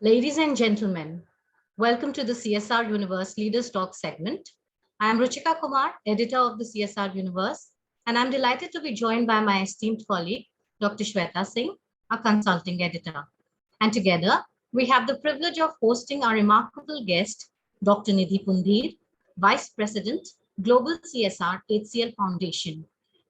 Ladies and gentlemen, welcome to the CSR Universe Leaders Talk segment. I am Ruchika Kumar, editor of the CSR Universe, and I'm delighted to be joined by my esteemed colleague, Dr. Shweta Singh, a consulting editor. And together, we have the privilege of hosting our remarkable guest, Dr. Nidhi Pundhir, Vice President, Global CSR, HCL Foundation.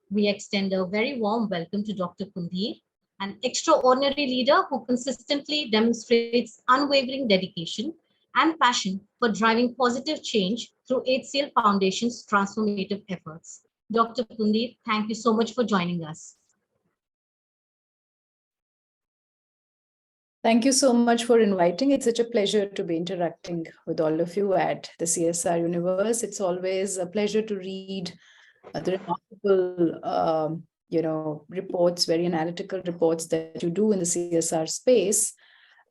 We extend a very warm welcome to Dr. Pundhir, an extraordinary leader who consistently demonstrates unwavering dedication and passion for driving positive change through HCL Foundation's transformative efforts. Dr. Pundhir, thank you so much for joining us. Thank you so much for inviting. It's such a pleasure to be interacting with all of you at the CSR Universe. It's always a pleasure to read the remarkable, reports, very analytical reports that you do in the CSR space.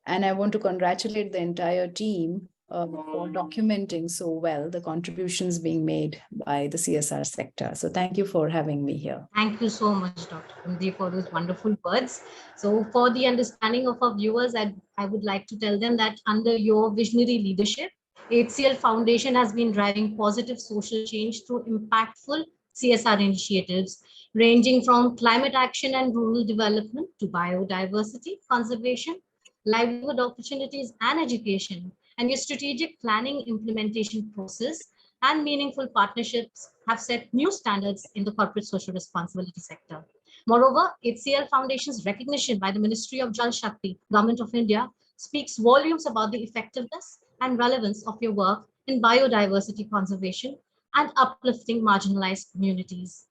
And I want to congratulate the entire team for documenting so well the contributions being made by the CSR sector. So thank you for having me here. Thank you so much, Dr. Pundhir, for those wonderful words. So for the understanding of our viewers, I would like to tell them that under your visionary leadership, HCL Foundation has been driving positive social change through impactful CSR initiatives, ranging from climate action and rural development to biodiversity conservation, livelihood opportunities and education. And your strategic planning implementation process and meaningful partnerships have set new standards in the corporate social responsibility sector. Moreover, HCL Foundation's recognition by the Ministry of Jal Shakti, Government of India, speaks volumes about the effectiveness and relevance of your work in biodiversity conservation and uplifting marginalized communities.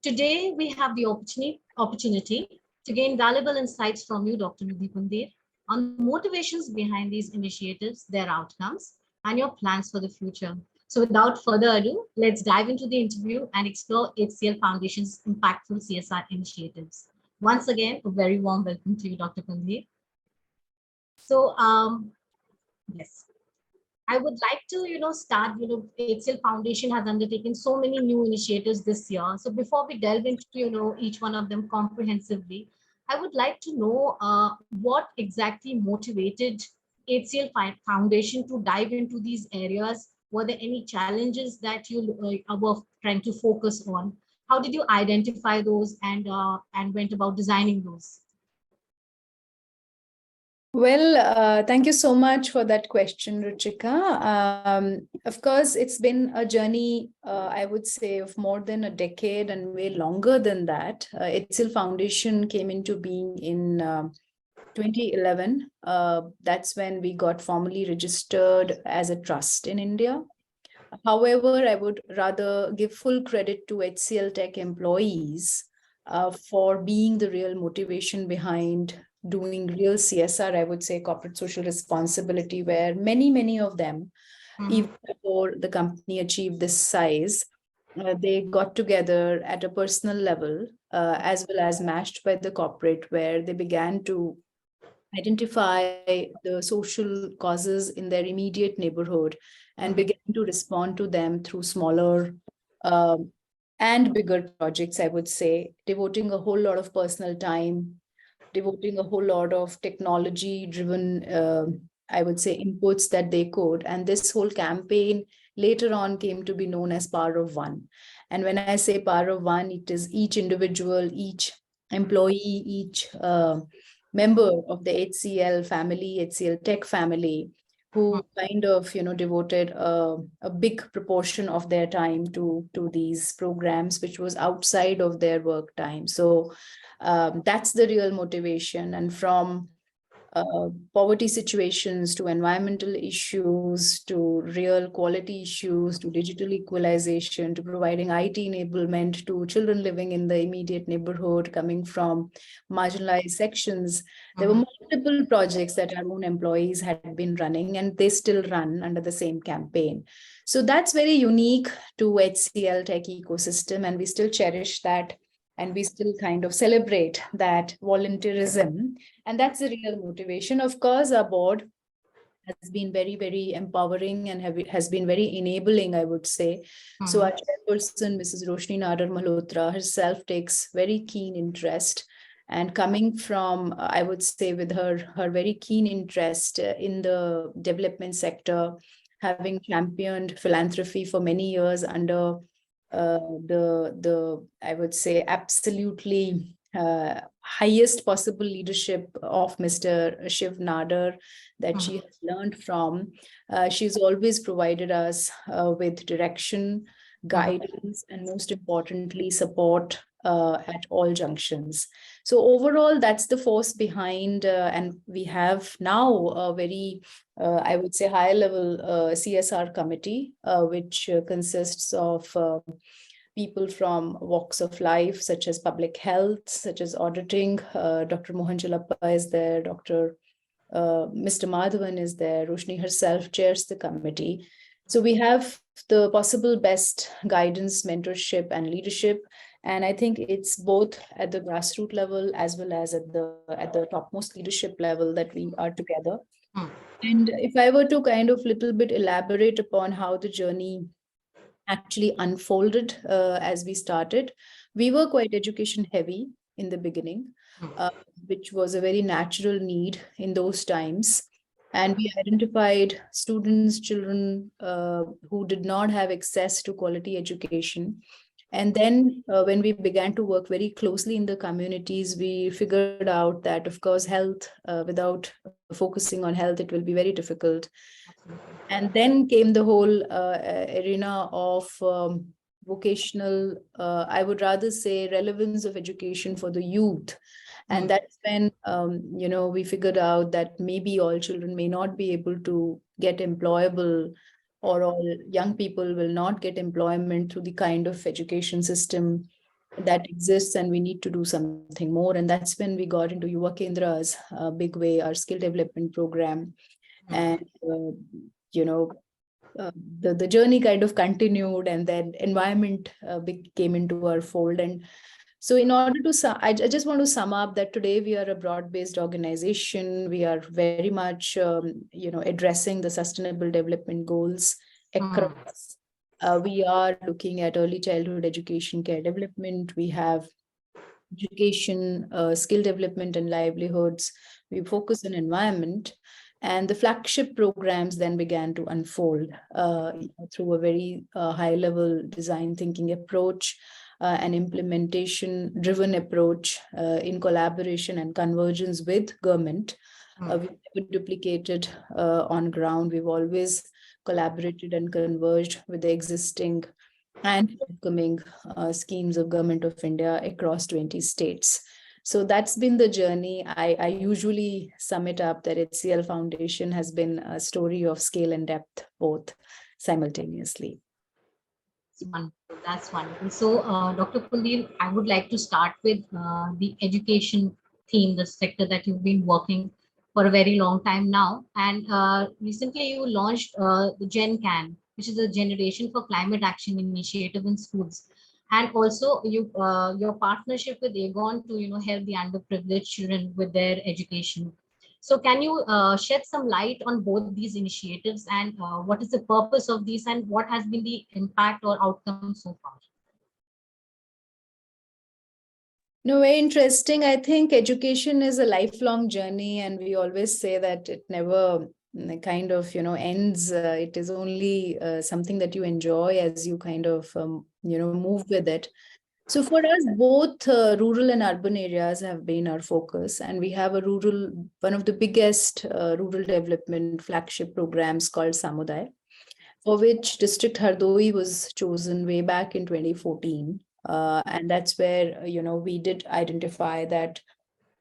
Today, we have the opportunity to gain valuable insights from you, Dr. Nidhi Pundhir, on the motivations behind these initiatives, their outcomes, and your plans for the future. So without further ado, let's dive into the interview and explore HCL Foundation's impactful CSR initiatives. Once again, a very warm welcome to you, Dr. Pundhir. So, yes, I would like to, start, HCL Foundation has undertaken so many new initiatives this year. So before we delve into, each one of them comprehensively, I would like to know what exactly motivated HCL Foundation to dive into these areas. Were there any challenges that you were trying to focus on? How did you identify those and went about designing those? Well, thank you so much for that question, Ruchika. Of course, it's been a journey, I would say, of more than a decade and way longer than that. HCL Foundation came into being in 2011. That's when we got formally registered as a trust in India. However, I would rather give full credit to HCL Tech employees for being the real motivation behind doing real CSR, I would say corporate social responsibility, where many of them, even before the company achieved this size, they got together at a personal level, as well as matched by the corporate, where they began to identify the social causes in their immediate neighborhood and began to respond to them through smaller and bigger projects, I would say, devoting a whole lot of personal time, devoting a whole lot of technology-driven, I would say, inputs that they could. And this whole campaign later on came to be known as Power of One. And when I say Power of One, it is each individual, each employee, each member of the HCL family, HCL Tech family, who kind of, devoted a big proportion of their time to these programs, which was outside of their work time. So that's the real motivation. And from poverty situations to environmental issues to real quality issues to digital equalization to providing IT enablement to children living in the immediate neighborhood coming from marginalized sections, there were multiple projects that our own employees had been running, and they still run under the same campaign. So that's very unique to HCL Tech ecosystem, and we still cherish that. And we still kind of celebrate that volunteerism. And that's the real motivation. Of course, our board has been very empowering and has been very enabling, I would say. So our chairperson, Mrs. Roshni Nadar Malhotra herself takes very keen interest And coming from, I would say, with her very keen interest in the development sector, having championed philanthropy for many years under the I would say absolutely highest possible leadership of Mr. Shiv Nadar that she has learned from. She's always provided us with direction, guidance, and most importantly, support at all junctions. So overall, that's the force behind, and we have now a very, I would say, high level CSR committee, which consists of people from walks of life, such as public health, such as auditing. Dr. Mohan Jalappa is there, Mr. Madhavan is there, Roshni herself chairs the committee. So we have the possible best guidance, mentorship, and leadership. And I think it's both at the grassroots level as well as at the topmost leadership level that we are together. And if I were to kind of little bit elaborate upon how the journey actually unfolded as we started, we were quite education heavy in the beginning, which was a very natural need in those times. And we identified students, children who did not have access to quality education. And then when we began to work very closely in the communities, we figured out that, of course, health, without focusing on health, it will be very difficult. And then came the whole arena of vocational, I would rather say, relevance of education for the youth. And that's when, we figured out that maybe all children may not be able to get employable, or all young people will not get employment through the kind of education system that exists, and we need to do something more. And that's when we got into Yuva Kendra's big way, our skill development program. And, the journey kind of continued, and then environment came into our fold. And so in order to, I just want to sum up that today we are a broad-based organization. We are very much, addressing the sustainable development goals across. We are looking at early childhood education, care development. We have education, skill development and livelihoods. We focus on environment. And the flagship programs then began to unfold through a very high-level design thinking approach, an implementation-driven approach in collaboration and convergence with government. We've never duplicated on ground. We've always collaborated and converged with the existing and upcoming schemes of Government of India across 20 states. So that's been the journey. I usually sum it up that HCL Foundation has been a story of scale and depth, both simultaneously. That's wonderful. So, Dr. Pundhir, I would like to start with the education theme, the sector that you've been working for a very long time now. And recently you launched the Gen Can, which is a Generation for Climate Action initiative in schools. And also your partnership with Aegon to help the underprivileged children with their education. So can you shed some light on both these initiatives, and what is the purpose of these, and what has been the impact or outcome so far? No, very interesting. I think education is a lifelong journey, and we always say that it never kind of ends. It is only something that you enjoy as you kind of move with it. So for us, both rural and urban areas have been our focus, and we have one of the biggest rural development flagship programs called Samuday, for which District Hardoi was chosen way back in 2014. And that's where, we did identify that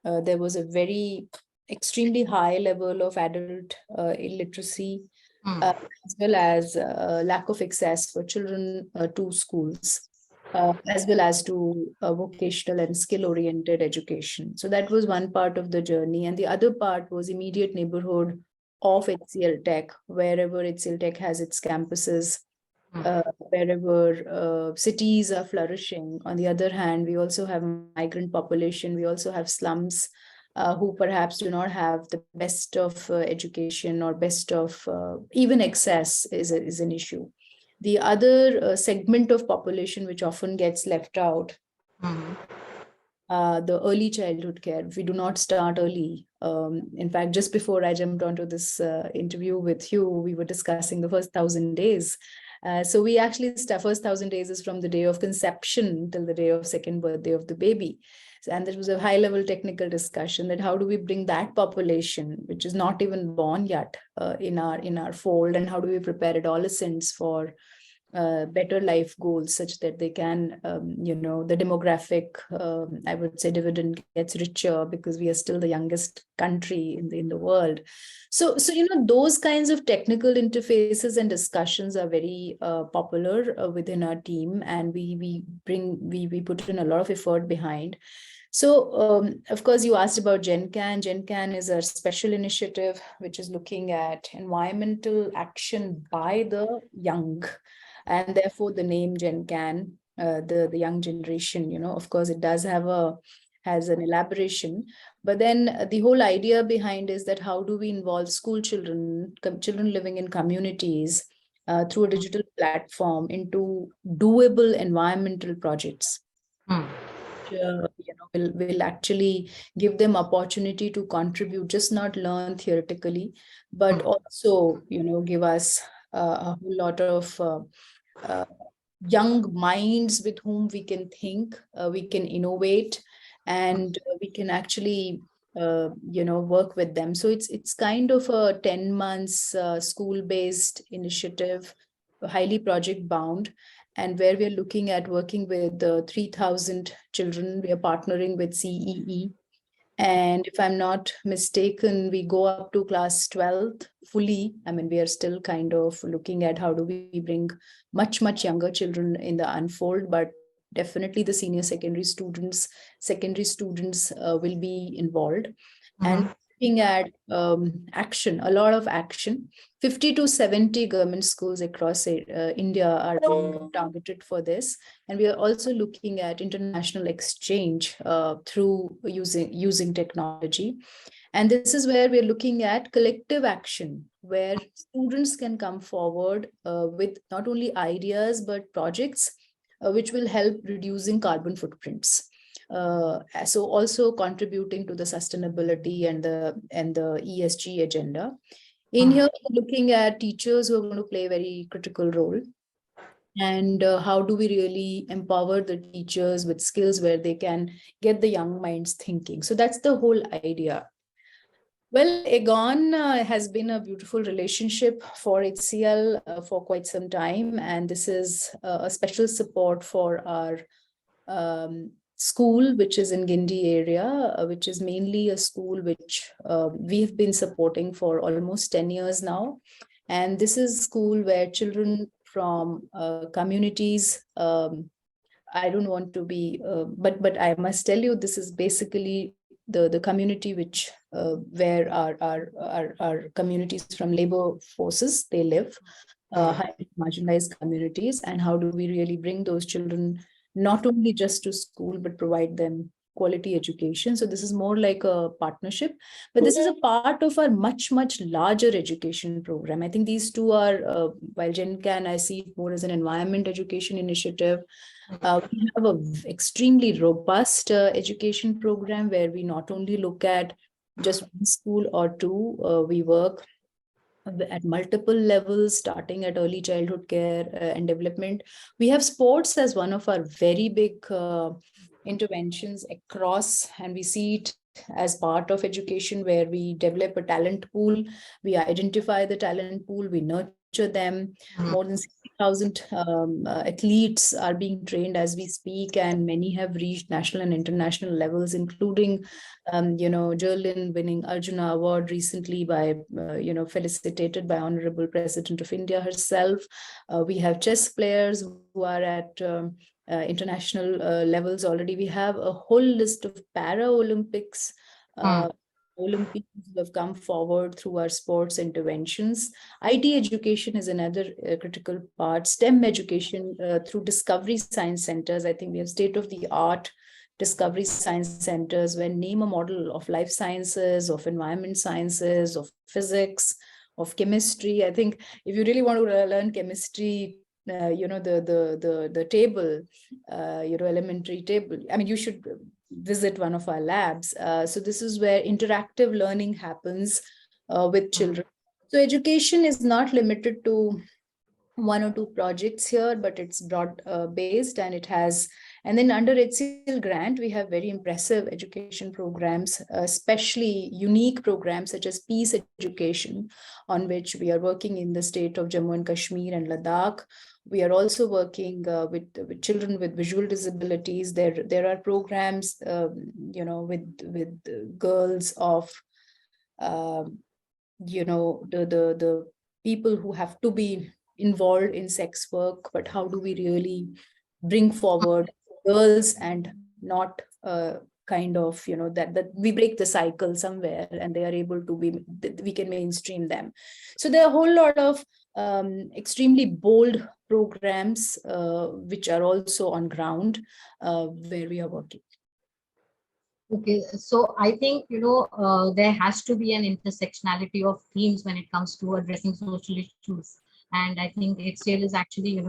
there was a very extremely high level of adult illiteracy, as well as lack of access for children to schools. As well as to vocational and skill-oriented education. So that was one part of the journey. And the other part was immediate neighborhood of HCL Tech, wherever HCL Tech has its campuses, wherever cities are flourishing. On the other hand, we also have migrant population. We also have slums who perhaps do not have the best of education, or best of even access is an issue. The other segment of population which often gets left out the early childhood care. If we do not start early, in fact, just before I jumped onto this interview with you, we were discussing the first 1,000 days. So we actually, first 1,000 days is from the day of conception till the day of second birthday of the baby. And there was a high level technical discussion that how do we bring that population, which is not even born yet, in our fold, and how do we prepare adolescents for better life goals such that they can, the demographic, I would say, dividend gets richer because we are still the youngest country in the world. So, those kinds of technical interfaces and discussions are very popular within our team, and we put in a lot of effort behind. So, of course, you asked about GenCan. GenCan is a special initiative which is looking at environmental action by the young, and therefore the name GenCan, the young generation. Of course, it does has an elaboration, but then the whole idea behind is that how do we involve school children, children living in communities, through a digital platform into doable environmental projects. Will actually give them opportunity to contribute, just not learn theoretically, but also, give us a whole lot of young minds with whom we can think, we can innovate, and we can actually, work with them. So it's kind of a 10 months school-based initiative, highly project bound, and where we're looking at working with 3,000 children. We are partnering with CEE. And if I'm not mistaken, we go up to class 12th fully. I mean, we are still kind of looking at how do we bring much, much younger children in the unfold, but definitely the senior secondary students will be involved. And looking at action, a lot of action. 50 to 70 government schools across India are being targeted for this. And we are also looking at international exchange through using technology. And this is where we're looking at collective action, where students can come forward with not only ideas, but projects which will help reducing carbon footprints. So also contributing to the sustainability and the ESG agenda. In here, we're looking at teachers who are going to play a very critical role. And how do we really empower the teachers with skills where they can get the young minds thinking? So that's the whole idea. Well, Egon has been a beautiful relationship for HCL for quite some time. And this is a special support for our school, which is in Gindi area, which is mainly a school which we've been supporting for almost 10 years now. And this is a school where children from communities, I don't want to be, but I must tell you, this is basically the community which where our communities from labor forces, they live, highly marginalized communities. And how do we really bring those children not only just to school, but provide them quality education? So this is more like a partnership, but this is a part of our much, much larger education program. I think these two are, while GenCan, I see it more as an environment education initiative. We have an extremely robust education program where we not only look at just one school or two, we work at multiple levels, starting at early childhood care and development. We have sports as one of our very big interventions across, and we see it as part of education, where we develop a talent pool, we identify the talent pool, we nurture them. More than 60,000 athletes are being trained as we speak, and many have reached national and international levels, including, Jerlin winning Arjuna Award recently by, felicitated by Honorable President of India herself. We have chess players who are at international levels already. We have a whole list of Paralympics Olympians who have come forward through our sports interventions. IT education is another critical part. STEM education through discovery science centers. I think we have state-of-the-art discovery science centers where name a model of life sciences, of environment sciences, of physics, of chemistry. I think if you really want to learn chemistry, the table, elementary table, I mean, you should visit one of our labs. So this is where interactive learning happens with children. So education is not limited to one or two projects here, but it's broad based, and it has, and then under HCL grant, we have very impressive education programs, especially unique programs such as peace education, on which we are working in the state of Jammu and Kashmir and Ladakh. We are also working with children with visual disabilities. There are programs, with girls of, the people who have to be involved in sex work, but how do we really bring forward girls and not kind of, that we break the cycle somewhere and they are able to be, we can mainstream them. So there are a whole lot of extremely bold programs which are also on ground where we are working. Okay, so I think, there has to be an intersectionality of themes when it comes to addressing social issues. And I think HCL is actually,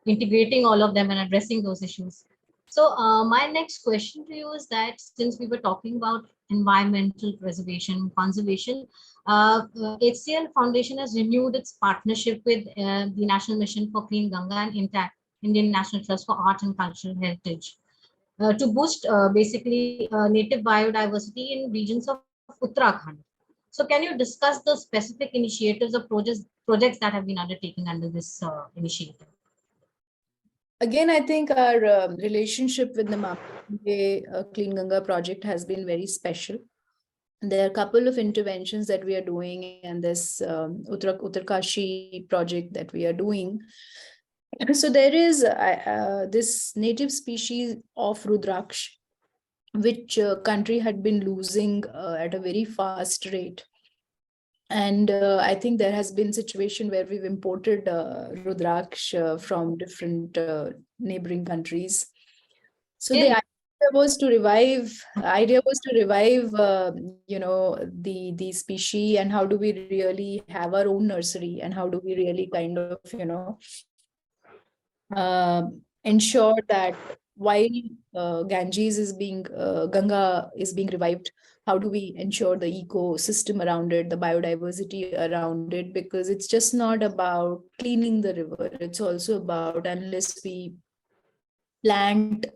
integrating all of them and addressing those issues. So my next question to you is that since we were talking about environmental preservation, conservation, HCL Foundation has renewed its partnership with the National Mission for Clean Ganga and Intact Indian National Trust for Art and Cultural Heritage to boost basically native biodiversity in regions of Uttarakhand. So can you discuss the specific initiatives or projects that have been undertaken under this initiative? Again, I think our relationship with the Namami Clean Ganga project has been very special. There are a couple of interventions that we are doing, and this Uttarkashi project that we are doing. So there is this native species of Rudraksh, which country had been losing at a very fast rate. And I think there has been situation where we've imported Rudraksh from different neighboring countries. So the idea was to revive the species, and how do we really have our own nursery, and how do we really kind of ensure that while Ganga is being revived, how do we ensure the ecosystem around it, the biodiversity around it? Because it's just not about cleaning the river. It's also about, unless we plant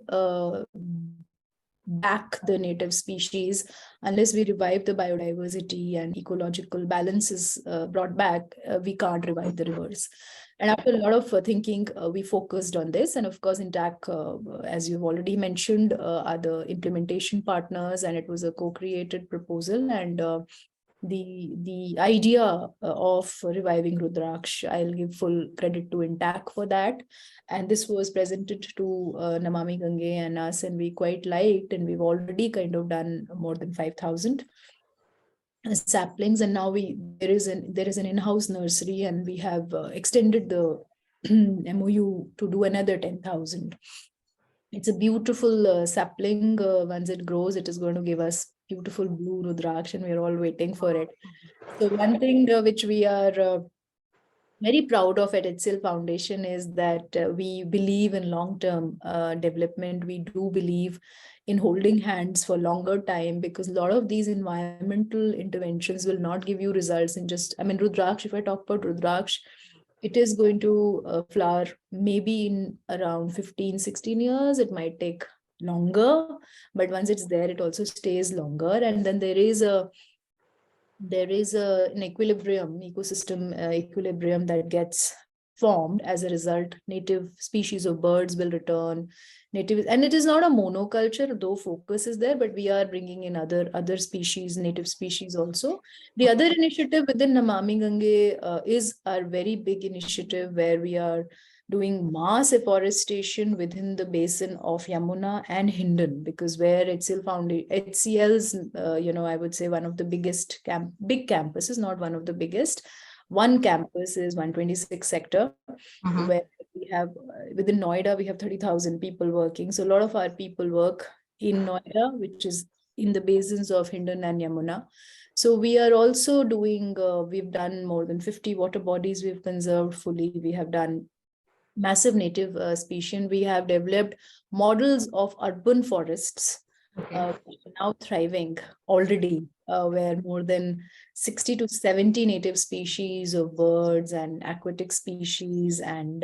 back the native species, unless we revive the biodiversity and ecological balance is brought back, we can't revive the rivers. And after a lot of thinking, we focused on this. And of course, Intact, as you've already mentioned, are the implementation partners, and it was a co-created proposal. And the idea of reviving Rudraksh, I'll give full credit to Intact for that. And this was presented to Namami Gange and us, and we quite liked, and we've already kind of done more than 5,000 saplings, and now there is an in-house nursery, and we have extended the MOU to do another 10,000. It's a beautiful sapling. Once it grows, it is going to give us beautiful blue Rudraksh, and we're all waiting for it. So one thing which we are very proud of at HCL Foundation is that we believe in long-term development. We do believe in holding hands for longer time, because a lot of these environmental interventions will not give you results in just, Rudraksh, if I talk about Rudraksh, it is going to flower maybe in around 15, 16 years. It might take longer, but once it's there, it also stays longer. And then there is an ecosystem equilibrium that gets formed as a result. Native species of birds will return. And it is not a monoculture, though focus is there, but we are bringing in other species, native species also. The other initiative within Namami Gange is our very big initiative, where we are doing mass afforestation within the basin of Yamuna and Hindon, because where HCL's, I would say one of the biggest big campuses, not one of the biggest. One campus is 126 sector, where we have, within Noida, we have 30,000 people working. So a lot of our people work in Noida, which is in the basins of Hindon and Yamuna. So we are also doing, we've done more than 50 water bodies we've conserved fully. We have done massive native species. We have developed models of urban forests Okay. Now thriving already, where more than 60 to 70 native species of birds and aquatic species and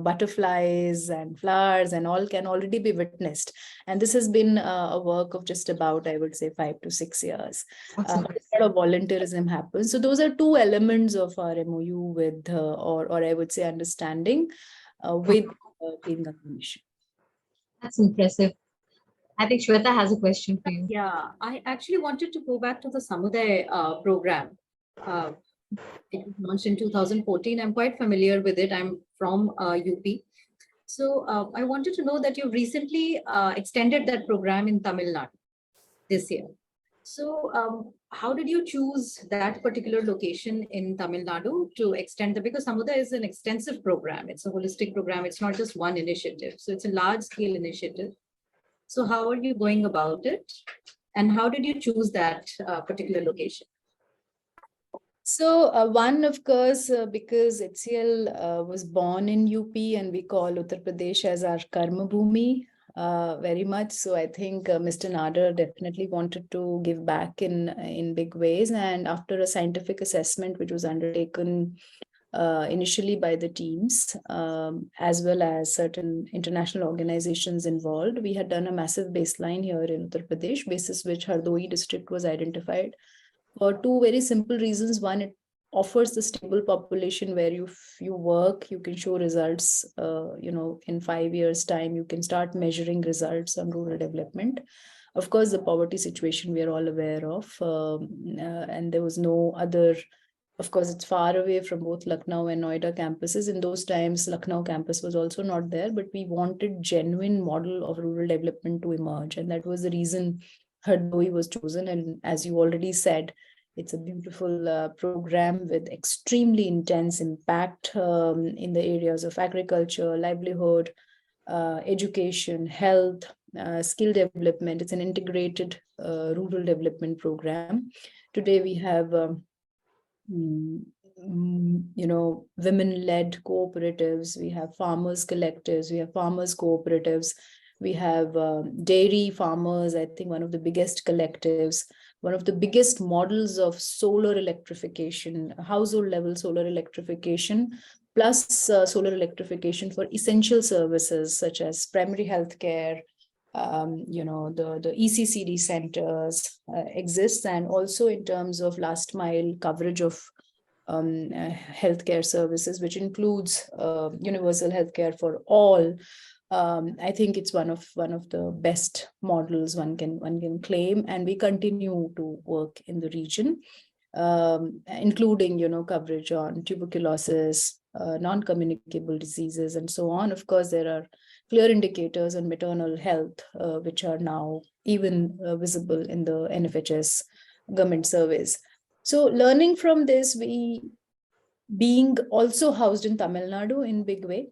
butterflies and flowers and all can already be witnessed. And this has been a work of just about, I would say, 5 to 6 years. That's A lot of volunteerism happens. So those are two elements of our MOU with, or I would say, understanding with Clean Ganga Mission. That's impressive. I think Shweta has a question for you. Yeah, I actually wanted to go back to the Samuday program. Uh, it was launched in 2014. I'm quite familiar with it. I'm from UP. So I wanted to know that you recently extended that program in Tamil Nadu this year. So how did you choose that particular location in Tamil Nadu to extend the, because Samudaya is an extensive program. It's a holistic program. It's not just one initiative. So it's a large scale initiative. So how are you going about it? And how did you choose that particular location? So one, of course, because HCL was born in UP and we call Uttar Pradesh as our Karma Bhumi very much. So I think Mr. Nader definitely wanted to give back in big ways. And after a scientific assessment, which was undertaken initially by the teams, as well as certain international organizations involved, we had done a massive baseline here in Uttar Pradesh, basis which Hardoi district was identified for two very simple reasons. One, it offers the stable population where you work, you can show results, in 5 years time, you can start measuring results on rural development. Of course, the poverty situation we are all aware of, and there was no other. Of course, it's far away from both Lucknow and Noida campuses. In those times, Lucknow campus was also not there, but we wanted genuine model of rural development to emerge. And that was the reason Hardoi was chosen. And as you already said, it's a beautiful program with extremely intense impact in the areas of agriculture, livelihood, education, health, skill development. It's an integrated rural development program. Today we have women-led cooperatives, we have farmers collectives, we have farmers cooperatives, we have dairy farmers, I think one of the biggest collectives, one of the biggest models of solar electrification, household level solar electrification, plus solar electrification for essential services such as primary healthcare, the ECCD centers exists, and also in terms of last mile coverage of healthcare services, which includes universal healthcare for all. I think it's one of the best models one can claim, and we continue to work in the region, including coverage on tuberculosis, non-communicable diseases, and so on. Of course, there are clear indicators on maternal health, which are now even visible in the NFHS government surveys. So learning from this, we, being also housed in Tamil Nadu in big way,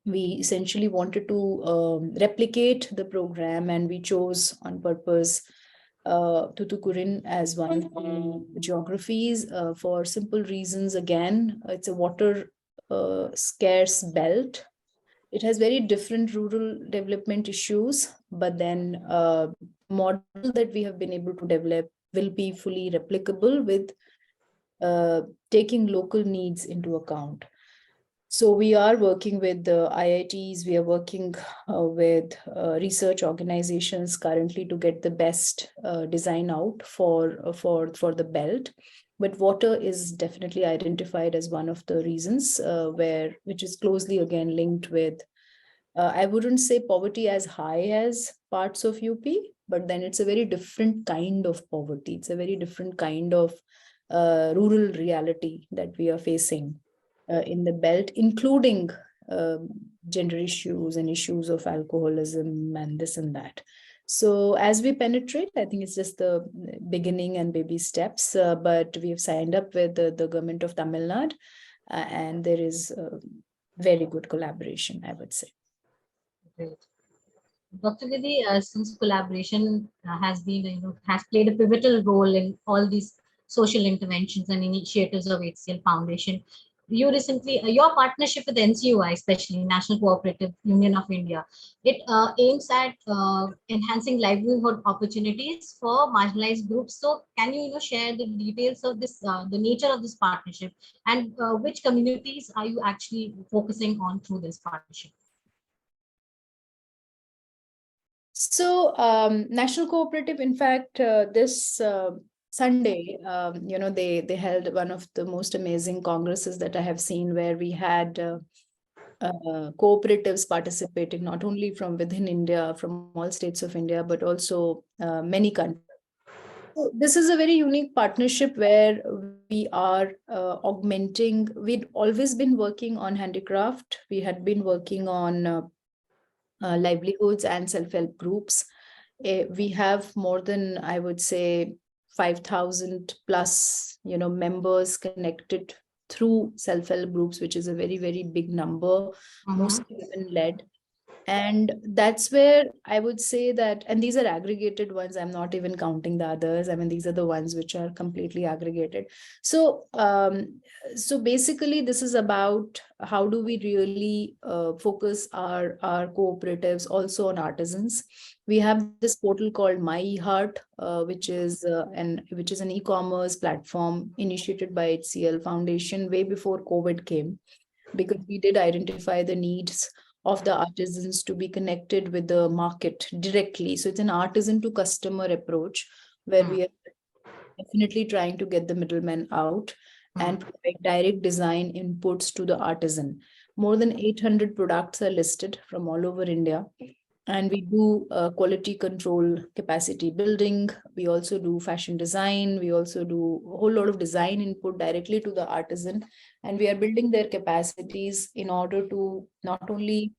we essentially wanted to replicate the program, and we chose on purpose Tuticorin as one of the geographies for simple reasons. Again, it's a water scarce belt. It has very different rural development issues, but then model that we have been able to develop will be fully replicable with taking local needs into account. So we are working with the IITs, we are working with research organizations currently to get the best design out for the belt. But water is definitely identified as one of the reasons which is closely again linked with, I wouldn't say poverty as high as parts of UP, but then it's a very different kind of poverty. It's a very different kind of rural reality that we are facing in the belt, including gender issues and issues of alcoholism and this and that. So as we penetrate, I think it's just the beginning and baby steps, but we have signed up with the government of Tamil Nadu, and there is very good collaboration, I would say. Great. Dr. Nidhi, since collaboration has played a pivotal role in all these social interventions and initiatives of HCL Foundation, you recently, your partnership with NCUI, especially National Cooperative Union of India, it aims at enhancing livelihood opportunities for marginalized groups. So, can you, share the details of this, the nature of this partnership, and which communities are you actually focusing on through this partnership? So, National Cooperative, in fact, this Sunday, they held one of the most amazing congresses that I have seen, where we had cooperatives participating, not only from within India, from all states of India, but also many countries. So this is a very unique partnership where we are augmenting. We'd always been working on handicraft. We had been working on livelihoods and self-help groups. We have more than, I would say, 5,000 plus, members connected through self-help groups, which is a very, very big number, mostly women-led. And that's where I would say that, and these are aggregated ones, I'm not even counting the others. I mean, these are the ones which are completely aggregated. So, so basically, this is about how do we really focus our cooperatives also on artisans. We have this portal called My Heart, which is an e-commerce platform initiated by HCL Foundation way before COVID came, because we did identify the needs of the artisans to be connected with the market directly. So it's an artisan to customer approach, where we are definitely trying to get the middlemen out and provide direct design inputs to the artisan. More than 800 products are listed from all over India. And we do quality control, capacity building. We also do fashion design. We also do a whole lot of design input directly to the artisan. And we are building their capacities in order to not only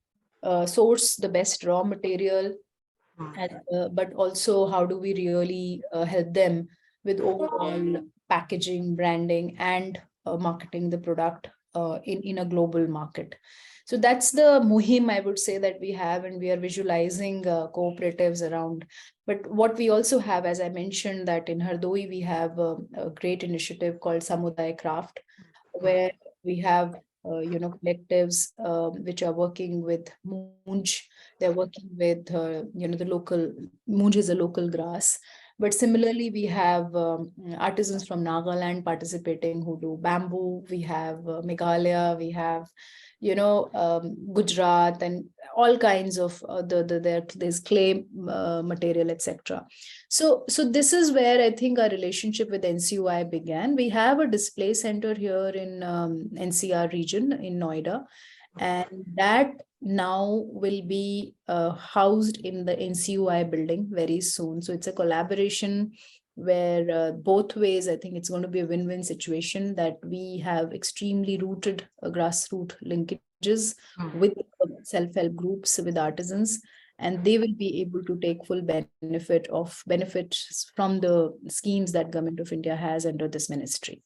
source the best raw material, but also how do we really help them with overall packaging, branding, and marketing the product in a global market. So that's the muhim, I would say, that we have, and we are visualizing cooperatives around. But what we also have, as I mentioned, that in Hardoi, we have a great initiative called Samudaya Craft, where we have collectives which are working with Moonj. They're working with the local, Moonj is a local grass. But similarly, we have artisans from Nagaland participating who do bamboo. We have Meghalaya. We have Gujarat, and all kinds of there's clay material, etc. So this is where I think our relationship with NCUI began. We have a display center here in NCR region in Noida, and that now will be housed in the NCUI building very soon. So it's a collaboration where both ways, I think it's going to be a win-win situation, that we have extremely rooted grassroots linkages with self-help groups, with artisans, and they will be able to take full benefits from the schemes that Government of India has under this ministry.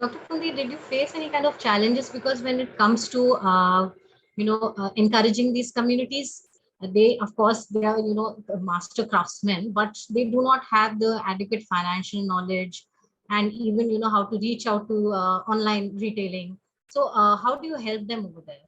Dr. Pundhir, did you face any kind of challenges? Because when it comes to, encouraging these communities, they, of course, they are, master craftsmen, but they do not have the adequate financial knowledge, and even, how to reach out to online retailing. So how do you help them over there?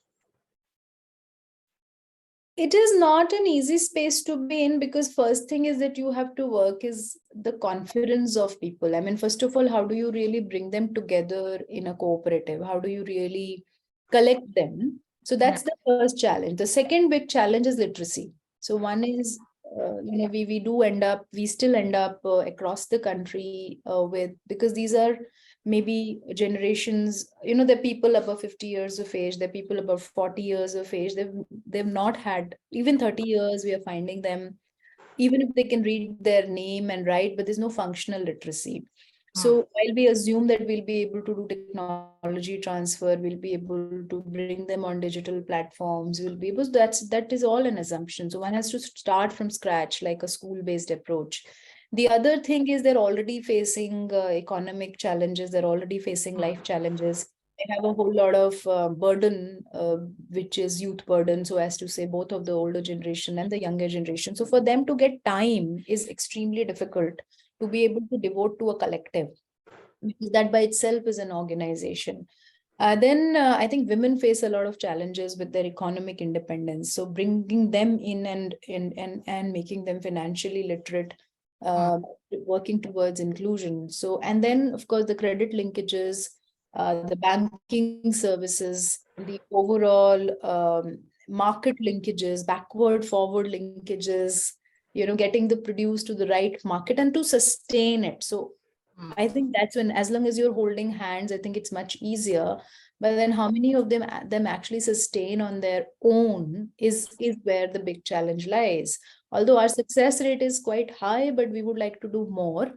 It is not an easy space to be in, because first thing is that you have to work is the confidence of people. I mean, first of all, how do you really bring them together in a cooperative? How do you really collect them? So that's the first challenge. The second big challenge is literacy. So one is, we still end up across the country with, because these are maybe generations, they're people above 50 years of age, they're people above 40 years of age, they've not had even 30 years. We are finding them, even if they can read their name and write, but there's no functional literacy. So while we assume that we'll be able to do technology transfer, we'll be able to bring them on digital platforms, we'll be able, that is all an assumption. So one has to start from scratch, like a school-based approach. The other thing is they're already facing economic challenges. They're already facing life challenges. They have a whole lot of burden, which is youth burden, so as to say, both of the older generation and the younger generation. So for them to get time is extremely difficult to be able to devote to a collective, because that by itself is an organization. Then I think women face a lot of challenges with their economic independence. So bringing them in and making them financially literate, uh, working towards inclusion. So, and then of course the credit linkages, the banking services, the overall market linkages, backward forward linkages, getting the produce to the right market and to sustain it. So I think that's when, as long as you're holding hands, I think it's much easier. But then how many of them actually sustain on their own is where the big challenge lies. Although our success rate is quite high, but we would like to do more.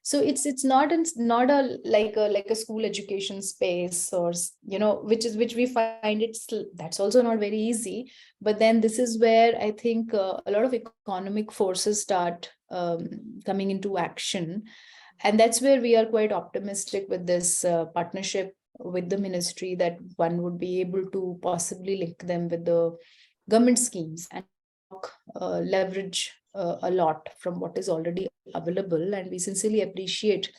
So it's not a school education space, or which we find that's also not very easy. But then this is where I think a lot of economic forces start coming into action, and that's where we are quite optimistic with this partnership with the ministry, that one would be able to possibly link them with the government schemes and leverage a lot from what is already available. And we sincerely appreciate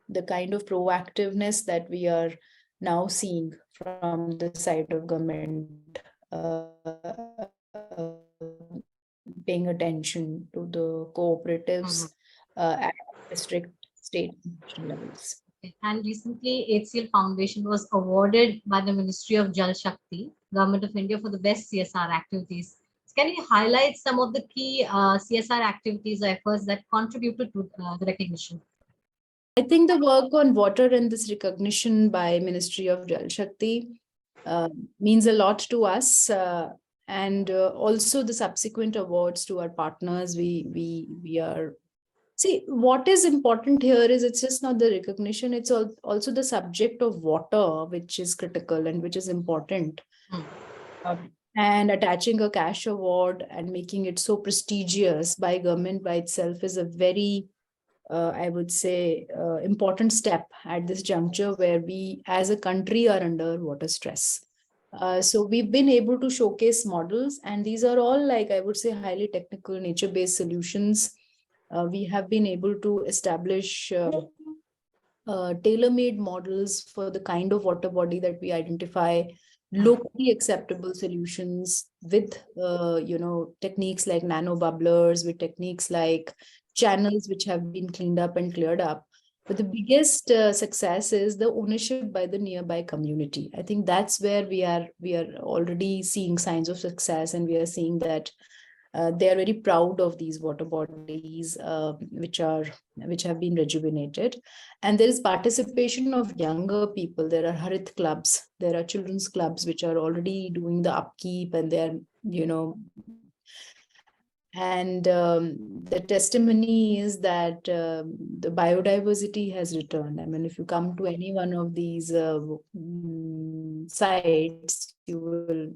the kind of proactiveness that we are now seeing from the side of government, paying attention to the cooperatives at district, state, and national levels. And recently, HCL Foundation was awarded by the Ministry of Jal Shakti, Government of India, for the best CSR activities. Can you highlight some of the key CSR activities or efforts that contributed to the recognition? I think the work on water and this recognition by Ministry of Jal Shakti means a lot to us, and also the subsequent awards to our partners. We are See, what is important here is it's just not the recognition, it's also the subject of water, which is critical and which is important. And attaching a cash award and making it so prestigious by government by itself is a very, I would say, important step at this juncture where we as a country are under water stress. So we've been able to showcase models, and these are all, like I would say, highly technical, nature-based solutions. We have been able to establish tailor-made models for the kind of water body that we identify, locally acceptable solutions with techniques like nano bubblers, with techniques like channels which have been cleaned up and cleared up. But the biggest success is the ownership by the nearby community. I think that's where we are already seeing signs of success, and we are seeing that they are very proud of these water bodies, which have been rejuvenated. And there is participation of younger people. There are Harit clubs, there are children's clubs which are already doing the upkeep, and they're, and the testimony is that the biodiversity has returned. I mean, if you come to any one of these sites, you will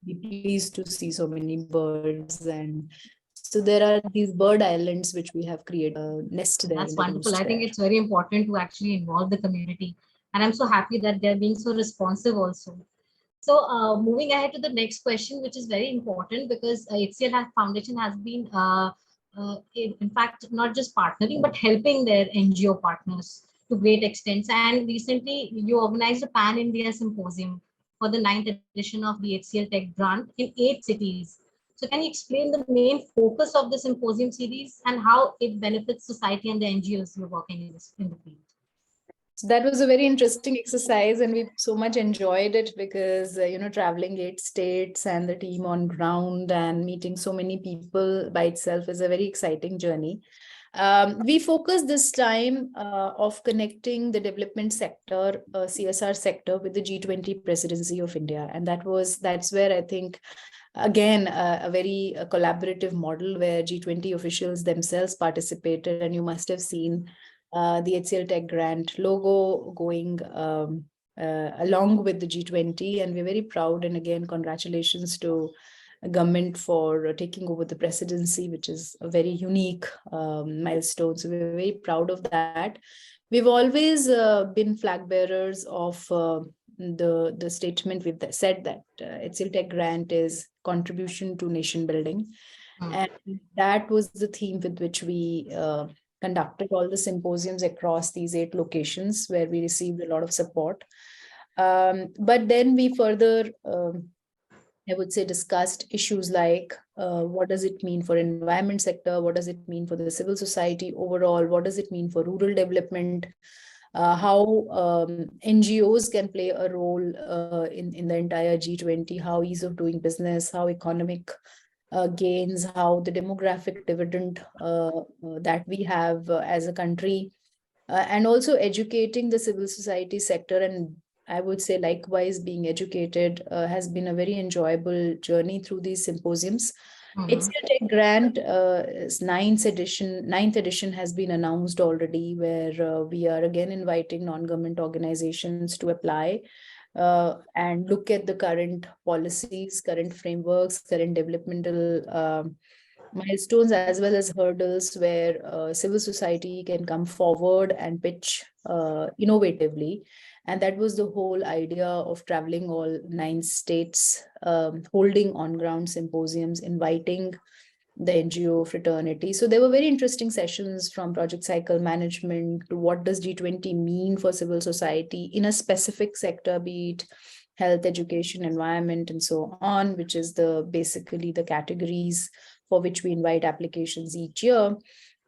be pleased to see so many birds. And so there are these bird islands which we have created, nest there. That's wonderful. I think it's very important to actually involve the community. And I'm so happy that they're being so responsive also. So moving ahead to the next question, which is very important, because HCL Foundation has been, in fact, not just partnering, but helping their NGO partners to great extents. And recently, you organized a Pan-India Symposium for the 9th edition of the HCL Tech Grant in 8 cities. So can you explain the main focus of the symposium series and how it benefits society and the NGOs who are working in the field? So that was a very interesting exercise, and we so much enjoyed it because, traveling 8 states and the team on ground and meeting so many people by itself is a very exciting journey. We focused this time of connecting the development sector, CSR sector, with the G20 presidency of India. And that's where I think, again, a very collaborative model where G20 officials themselves participated. And you must have seen the HCL Tech Grant logo going along with the G20. And we're very proud. And again, congratulations to government for taking over the presidency, which is a very unique milestone. So we're very proud of that. We've always been flag bearers of the statement. We've said that HCL Tech Grant is contribution to nation building. And that was the theme with which we conducted all the symposiums across these 8 locations where we received a lot of support. But then we further, I would say, discussed issues like what does it mean for environment sector? What does it mean for the civil society overall? What does it mean for rural development? How NGOs can play a role in the entire G20, how ease of doing business, how economic gains, how the demographic dividend that we have as a country, and also educating the civil society sector. And I would say likewise being educated has been a very enjoyable journey through these symposiums. HCL Tech Grant ninth edition has been announced already, where we are again inviting non-government organizations to apply and look at the current policies, current frameworks, current developmental milestones, as well as hurdles where civil society can come forward and pitch innovatively. And that was the whole idea of traveling all 9 states, holding on-ground symposiums, inviting the NGO fraternity. So there were very interesting sessions from project cycle management to what does G20 mean for civil society in a specific sector, be it health, education, environment, and so on, which is basically the categories for which we invite applications each year.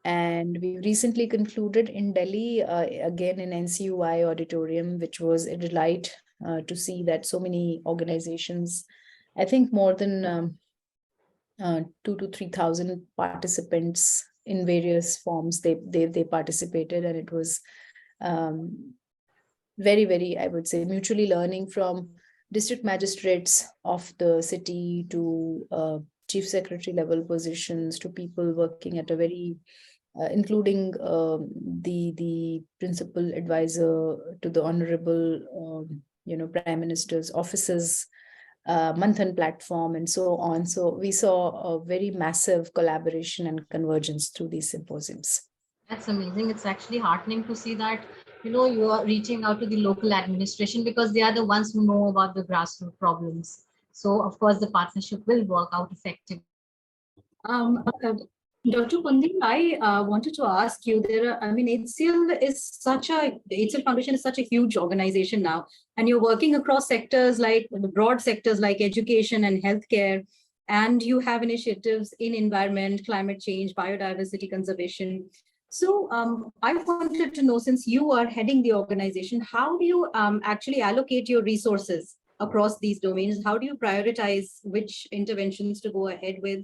And we recently concluded in Delhi, again in NCUI auditorium, which was a delight to see that so many organizations, I think more than 2,000 to 3,000 participants in various forms, they participated, and it was very, very, I would say, mutually learning from district magistrates of the city to chief secretary level positions to people working at a very including the principal advisor to the honorable prime minister's offices, Manthan platform, and so on. So we saw a very massive collaboration and convergence through these symposiums. That's amazing. It's actually heartening to see that, you are reaching out to the local administration because they are the ones who know about the grassroots problems. So of course the partnership will work out effectively. Dr. Pundhir, I wanted to ask you, HCL Foundation is such a huge organization now, and you're working across sectors like broad sectors like education and healthcare, and you have initiatives in environment, climate change, biodiversity conservation. So I wanted to know, since you are heading the organization, how do you actually allocate your resources across these domains? How do you prioritize which interventions to go ahead with?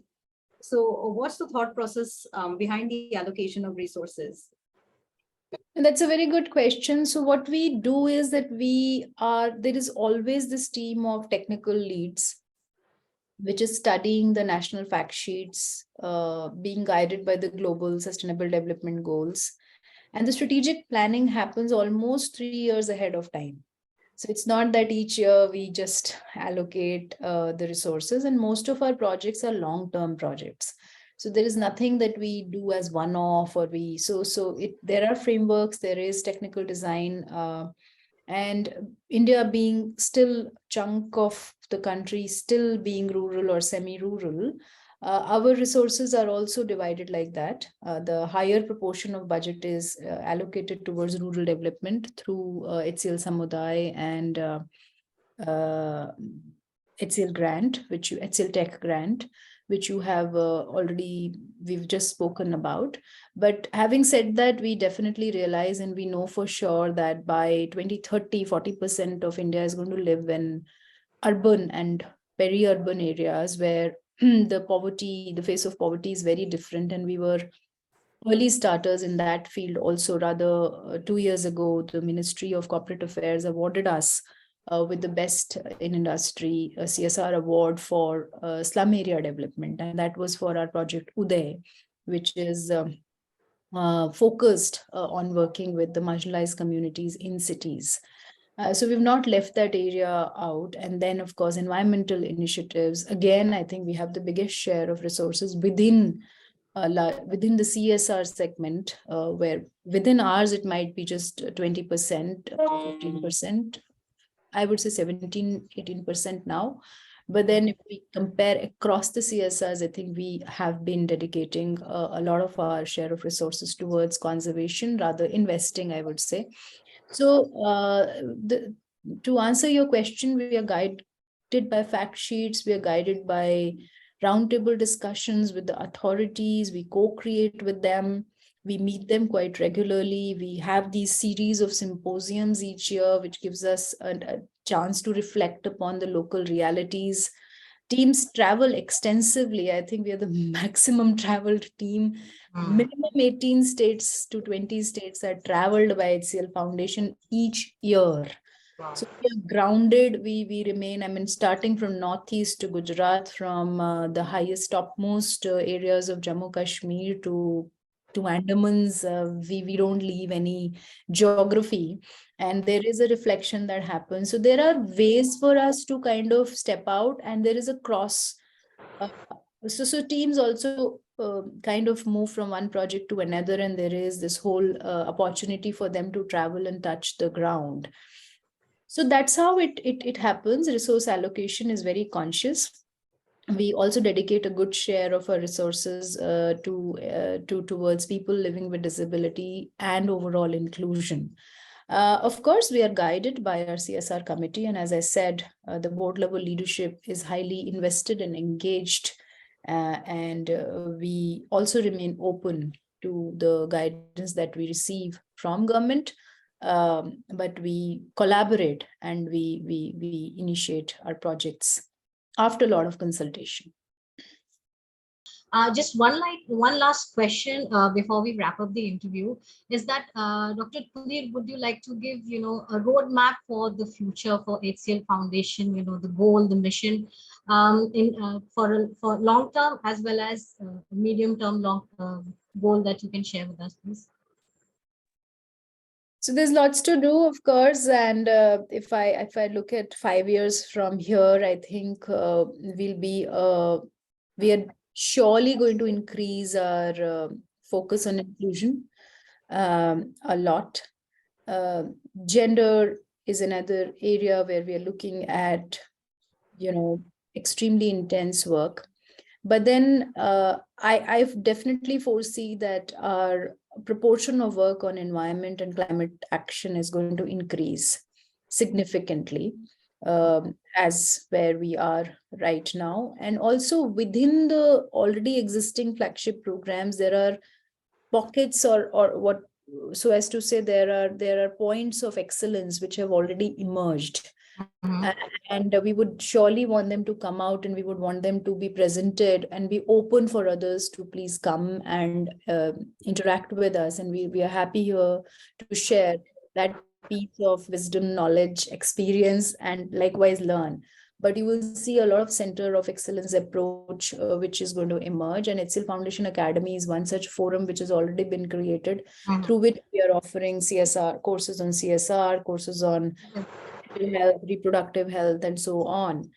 So what's the thought process behind the allocation of resources? And that's a very good question. So what we do is that there is always this team of technical leads, which is studying the national fact sheets, being guided by the global sustainable development goals. And the strategic planning happens almost 3 years ahead of time. So it's not that each year we just allocate the resources, and most of our projects are long-term projects. So there is nothing that we do as one-off, or there are frameworks, there is technical design, and India being still chunk of the country, still being rural or semi-rural, our resources are also divided like that. The higher proportion of budget is allocated towards rural development through HCL Samudaya and HCL grant, HCL Tech grant, which you have we've just spoken about. But having said that, we definitely realize and we know for sure that by 2030, 40% of India is going to live in urban and peri-urban areas where the face of poverty is very different. And we were early starters in that field also. Rather, 2 years ago, the Ministry of Corporate Affairs awarded us with the best in industry CSR award for slum area development. And that was for our project Uday, which is focused on working with the marginalized communities in cities. So we've not left that area out. And then, of course, environmental initiatives. Again, I think we have the biggest share of resources within the CSR segment, where within ours, it might be just 20%, 15%. I would say 17, 18% now. But then if we compare across the CSRs, I think we have been dedicating a lot of our share of resources towards conservation, rather investing, I would say. So to answer your question, we are guided by fact sheets, we are guided by roundtable discussions with the authorities, we co-create with them, we meet them quite regularly. We have these series of symposiums each year, which gives us a chance to reflect upon the local realities. Teams travel extensively. I think we are the maximum traveled team. Minimum 18 states to 20 states are traveled by HCL Foundation each year. So we are grounded, we remain, I mean, starting from Northeast to Gujarat, from the highest, topmost areas of Jammu Kashmir to Andamans, we don't leave any geography. And there is a reflection that happens. So there are ways for us to kind of step out, and there is a cross. So teams also kind of move from one project to another, and there is this whole opportunity for them to travel and touch the ground. So that's how it happens. Resource allocation is very conscious. We also dedicate a good share of our resources towards people living with disability and overall inclusion. Of course, we are guided by our CSR committee, and as I said, the board level leadership is highly invested and engaged, and we also remain open to the guidance that we receive from government. But we collaborate and we initiate our projects after a lot of consultation. Just one last question before we wrap up the interview is that Dr. Pundhir, would you like to give a roadmap for the future for HCL Foundation? The goal, the mission, for long term as well as medium term long goal that you can share with us, please. So there's lots to do, of course, and if I look at 5 years from here, I think we are surely going to increase our focus on inclusion a lot. Gender is another area where we are looking at, extremely intense work. But then I've definitely foresee that our proportion of work on environment and climate action is going to increase significantly as where we are right now. And also within the already existing flagship programs, there are pockets or what, so as to say, there are points of excellence which have already emerged. And we would surely want them to come out, and we would want them to be presented and be open for others to please come and interact with us. And we are happy here to share that piece of wisdom, knowledge, experience, and likewise learn. But you will see a lot of center of excellence approach which is going to emerge. And HCL Foundation Academy is one such forum which has already been created, through which we are offering CSR courses on CSR, courses on health, reproductive health, and so on.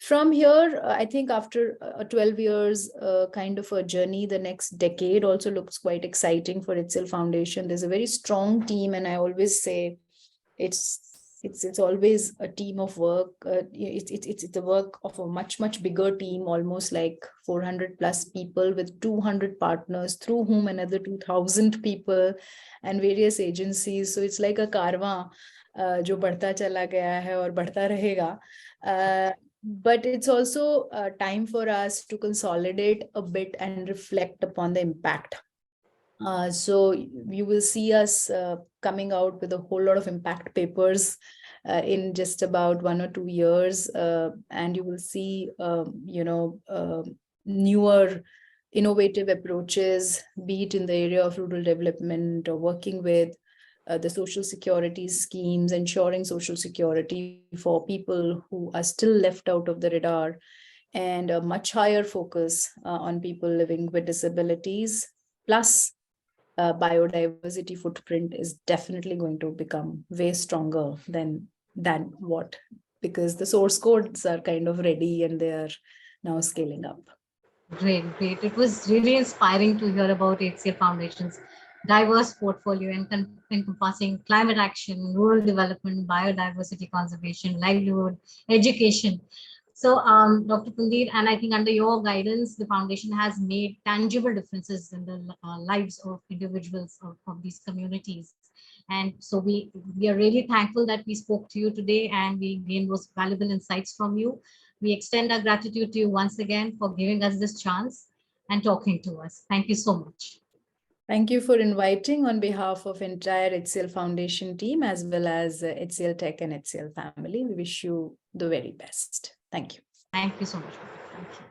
From here, I think after 12 years kind of a journey, the next decade also looks quite exciting for HCL Foundation. There's a very strong team, and I always say it's always a team of work. It's the work of a much bigger team, almost like 400 plus people with 200 partners, through whom another 2,000 people and various agencies. So it's like a कारवां जो बढ़ता चला गया है और बढ़ता रहेगा. But it's also time for us to consolidate a bit and reflect upon the impact. So you will see us coming out with a whole lot of impact papers in just about 1 or 2 years, and you will see newer innovative approaches, be it in the area of rural development or working with the social security schemes, ensuring social security for people who are still left out of the radar, and a much higher focus on people living with disabilities. Plus, biodiversity footprint is definitely going to become way stronger than what, because the source codes are kind of ready and they are now scaling up. Great. It was really inspiring to hear about HCL Foundation's diverse portfolio encompassing climate action, rural development, biodiversity conservation, livelihood, education. So, Dr. Pundhir, and I think under your guidance, the foundation has made tangible differences in the lives of individuals of these communities. And so we are really thankful that we spoke to you today and we gained those valuable insights from you. We extend our gratitude to you once again for giving us this chance and talking to us. Thank you so much. Thank you for inviting on behalf of entire HCL Foundation team as well as HCL Tech and HCL family. We wish you the very best. Thank you. Thank you so much. Thank you.